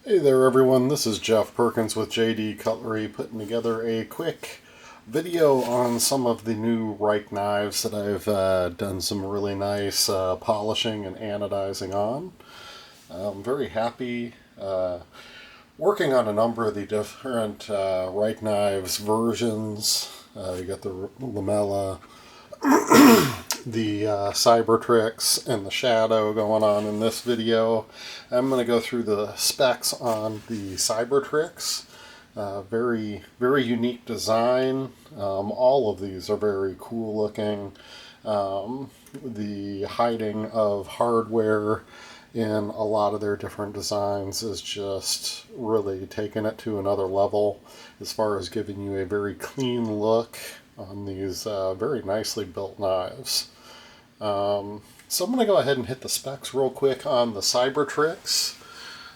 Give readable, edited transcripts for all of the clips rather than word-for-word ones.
Hey there everyone, this is Jeff Perkins with JD Cutlery putting together a quick video on some of the new Rike knives that I've done some really nice polishing and anodizing on. I'm very happy working on a number of the different Rike knives versions. You got the Lamella, the Cybertrix, and the Shadow going on in this video. I'm going to go through the specs on the Cybertrix. Very unique design. All of these are very cool looking. The hiding of hardware in a lot of their different designs is just really taking it to another level as far as giving you a very clean look on these very nicely built knives. So I'm going to go ahead and hit the specs real quick on the Cybertrix.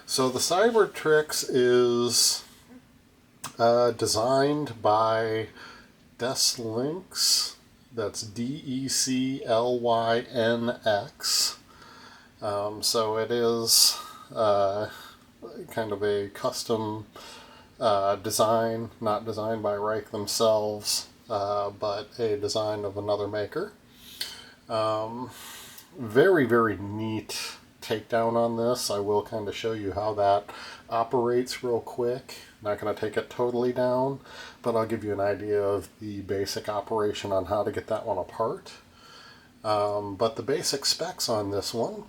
So the Cybertrix is designed by Declynx. That's Declynx. So it is kind of a custom design, not designed by Rike themselves, but a design of another maker. Very neat takedown on this. I will kind of show you how that operates real quick. Not going to take it totally down, but I'll give you an idea of the basic operation on how to get that one apart. But the basic specs on this one,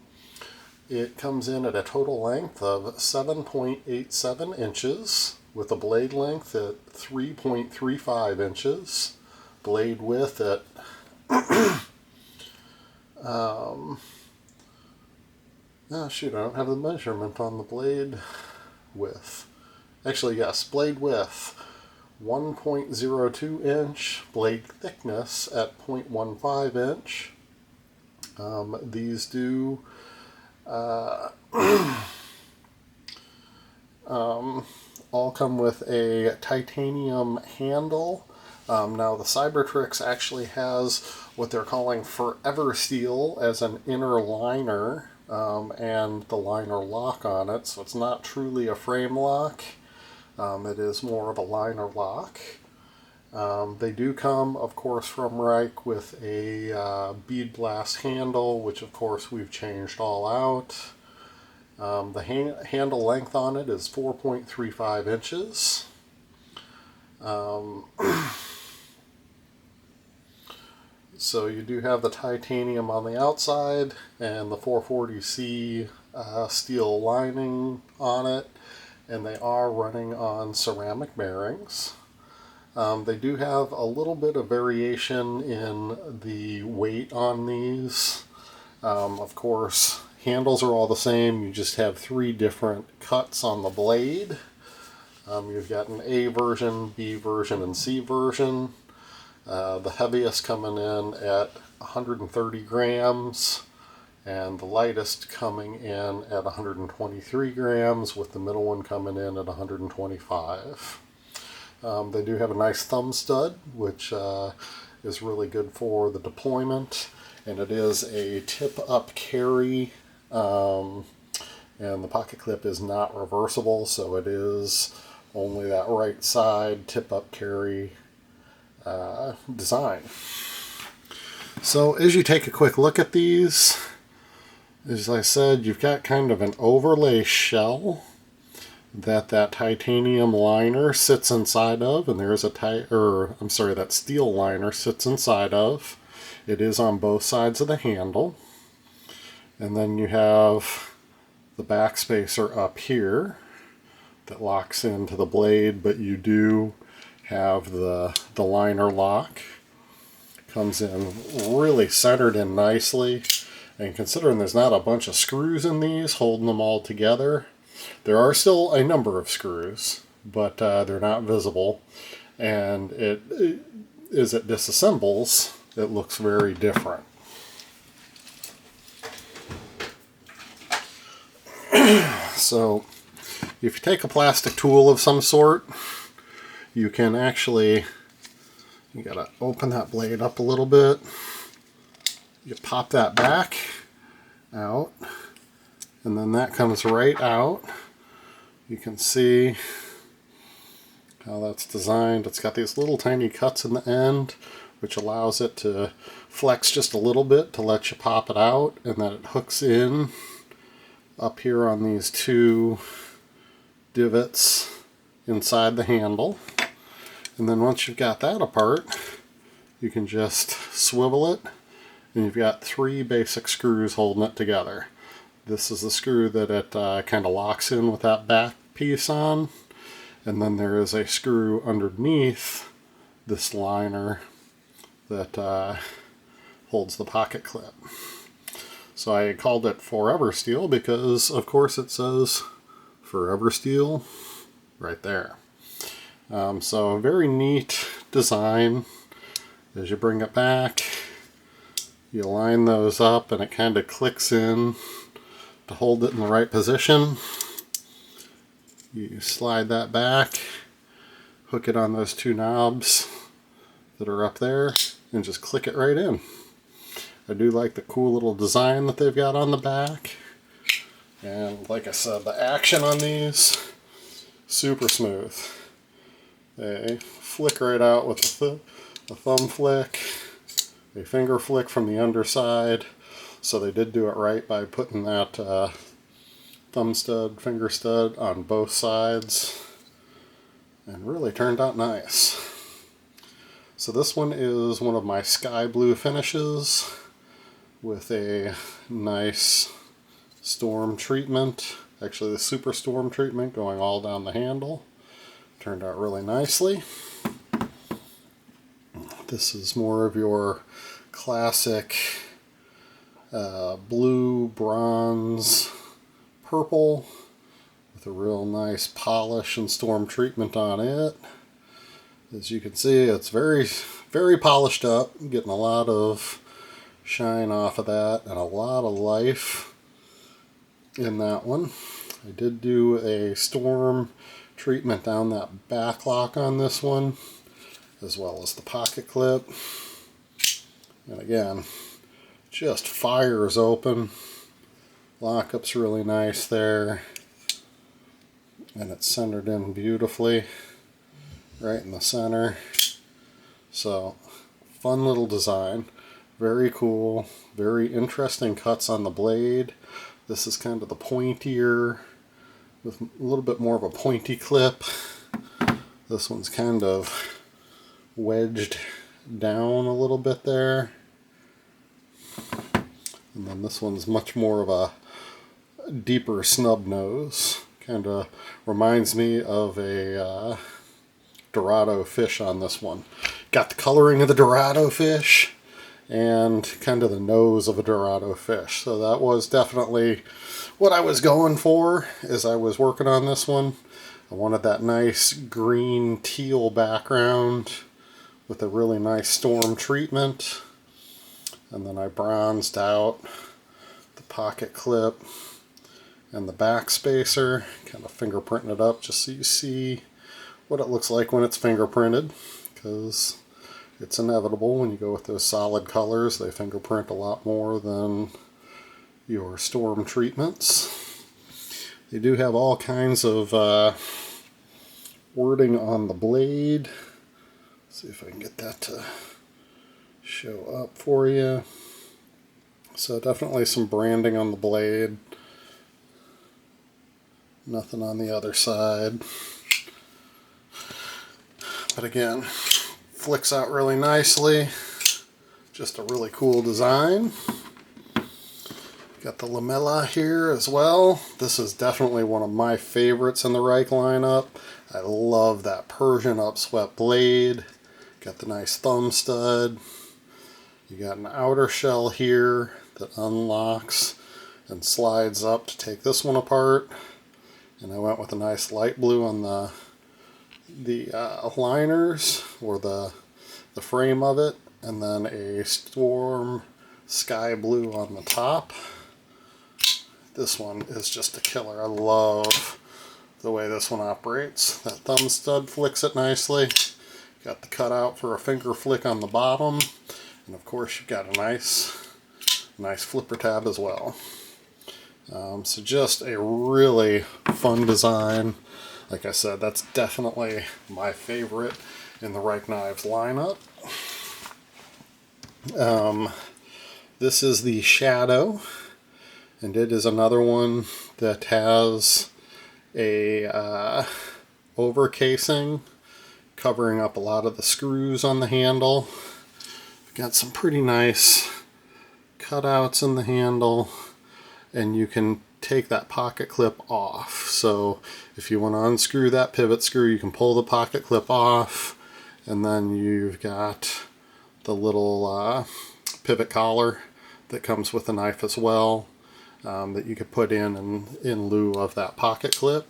it comes in at a total length of 7.87 inches with a blade length at 3.35 inches, blade width at oh shoot, I don't have the measurement on the blade width. Actually, yes, blade width 1.02 inch, blade thickness at 0.15 inch. These do all come with a titanium handle. Now the Cybertrix actually has what they're calling Forever Steel as an inner liner and the liner lock on it, so it's not truly a frame lock. It is more of a liner lock. They do come, of course, from Rike with a bead blast handle, which of course we've changed all out. The handle length on it is 4.35 inches. So you do have the titanium on the outside and the 440C steel lining on it, and they are running on ceramic bearings. They do have a little bit of variation in the weight on these. Of course, handles are all the same, you just have 3 different cuts on the blade. You've got an A version, B version, and C version. The heaviest coming in at 130 grams, and the lightest coming in at 123 grams, with the middle one coming in at 125. They do have a nice thumb stud, which is really good for the deployment, and it is a tip-up carry, and the pocket clip is not reversible, so it is only that right side tip-up carry design. So as you take a quick look at these, as I said, you've got kind of an overlay shell that titanium liner sits inside of, and there's that steel liner sits inside of. It is on both sides of the handle. And then you have the back spacer up here that locks into the blade, but you do have the liner lock. Comes in really centered in nicely, and considering there's not a bunch of screws in these holding them all together, there are still a number of screws, but they're not visible, and as it disassembles, it looks very different. So if you take a plastic tool of some sort, you can actually, you gotta open that blade up a little bit, you pop that back out, and then that comes right out. You can see how that's designed. It's got these little tiny cuts in the end, which allows it to flex just a little bit to let you pop it out, and then it hooks in up here on these two divots inside the handle. And then once you've got that apart, you can just swivel it, and you've got three basic screws holding it together. This is the screw that it kind of locks in with that back piece on, and then there is a screw underneath this liner that holds the pocket clip. So I called it Forever Steel because, of course, it says Forever Steel right there. So a very neat design. As you bring it back, you line those up and it kind of clicks in to hold it in the right position. You slide that back, hook it on those two knobs that are up there, and just click it right in. I do like the cool little design that they've got on the back. And like I said, the action on these, super smooth. They flick right out with a thumb flick, a finger flick from the underside. So they did do it right by putting that thumb stud, finger stud on both sides, and really turned out nice. So this one is one of my sky blue finishes with a nice storm treatment, actually the super storm treatment going all down the handle. Turned out really nicely. This is more of your classic blue, bronze, purple with a real nice polish and storm treatment on it. As you can see, it's very, very polished up, getting a lot of shine off of that and a lot of life in that one. I did do a storm treatment down that back lock on this one, as well as the pocket clip. And again, just fires open. Lockup's really nice there, and it's centered in beautifully right in the center. So fun little design, very cool, very interesting cuts on the blade. This is kind of the pointier with a little bit more of a pointy clip. This one's kind of wedged down a little bit there. And then this one's much more of a deeper snub nose. Kind of reminds me of a Dorado fish on this one. Got the coloring of the Dorado fish and kind of the nose of a Dorado fish. So that was definitely what I was going for as I was working on this one. I wanted that nice green teal background with a really nice storm treatment. And then I bronzed out the pocket clip and the back spacer, kind of fingerprinting it up just so you see what it looks like when it's fingerprinted, because it's inevitable when you go with those solid colors. They fingerprint a lot more than your storm treatments. They do have all kinds of wording on the blade. Let's see if I can get that to show up for you. So definitely some branding on the blade. Nothing on the other side. But again, flicks out really nicely. Just a really cool design. Got the Lamella here as well. This is definitely one of my favorites in the Rike lineup. I love that Persian upswept blade. Got the nice thumb stud. You got an outer shell here that unlocks and slides up to take this one apart. And I went with a nice light blue on the liners, or the frame of it, and then a storm sky blue on the top. This one is just a killer. I love the way this one operates. That thumb stud flicks it nicely. Got the cutout for a finger flick on the bottom, and of course you've got a nice flipper tab as well. So just a really fun design. Like I said, that's definitely my favorite in the Rike knives lineup. This is the Shadow, and it is another one that has a over casing covering up a lot of the screws on the handle. Got some pretty nice cutouts in the handle, and you can take that pocket clip off. So if you want to unscrew that pivot screw, you can pull the pocket clip off, and then you've got the little pivot collar that comes with the knife as well, that you could put in lieu of that pocket clip.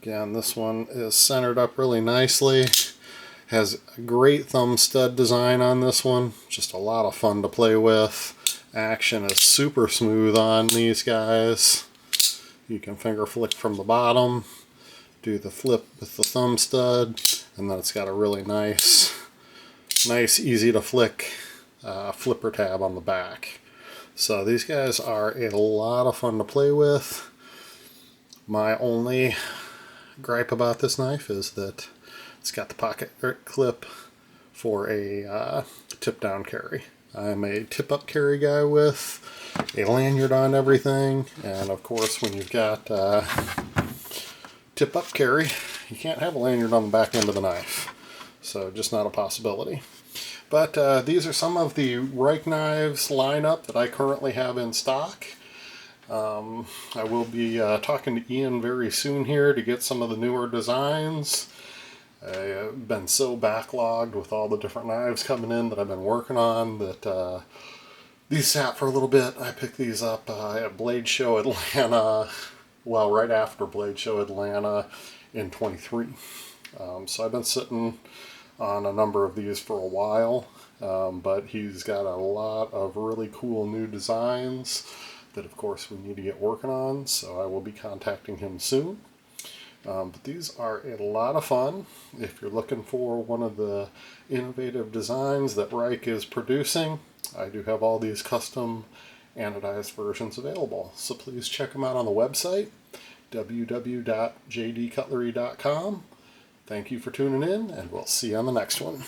Again, this one is centered up really nicely. Has a great thumb stud design on this one. Just a lot of fun to play with. Action is super smooth on these guys. You can finger flick from the bottom, do the flip with the thumb stud, and then it's got a really nice easy to flick flipper tab on the back. So these guys are a lot of fun to play with. My only gripe about this knife is that it's got the pocket clip for a tip down carry. I'm a tip up carry guy with a lanyard on everything, and of course when you've got tip up carry, you can't have a lanyard on the back end of the knife. So just not a possibility. But these are some of the Rike knives lineup that I currently have in stock. I will be talking to Ian very soon here to get some of the newer designs. I've been so backlogged with all the different knives coming in that I've been working on that these sat for a little bit. I picked these up at Blade Show Atlanta, well, right after Blade Show Atlanta in 23. So I've been sitting on a number of these for a while, but he's got a lot of really cool new designs that of course we need to get working on, so I will be contacting him soon. But these are a lot of fun. If you're looking for one of the innovative designs that Rike is producing, I do have all these custom anodized versions available. So please check them out on the website, www.jdcutlery.com. Thank you for tuning in, and we'll see you on the next one.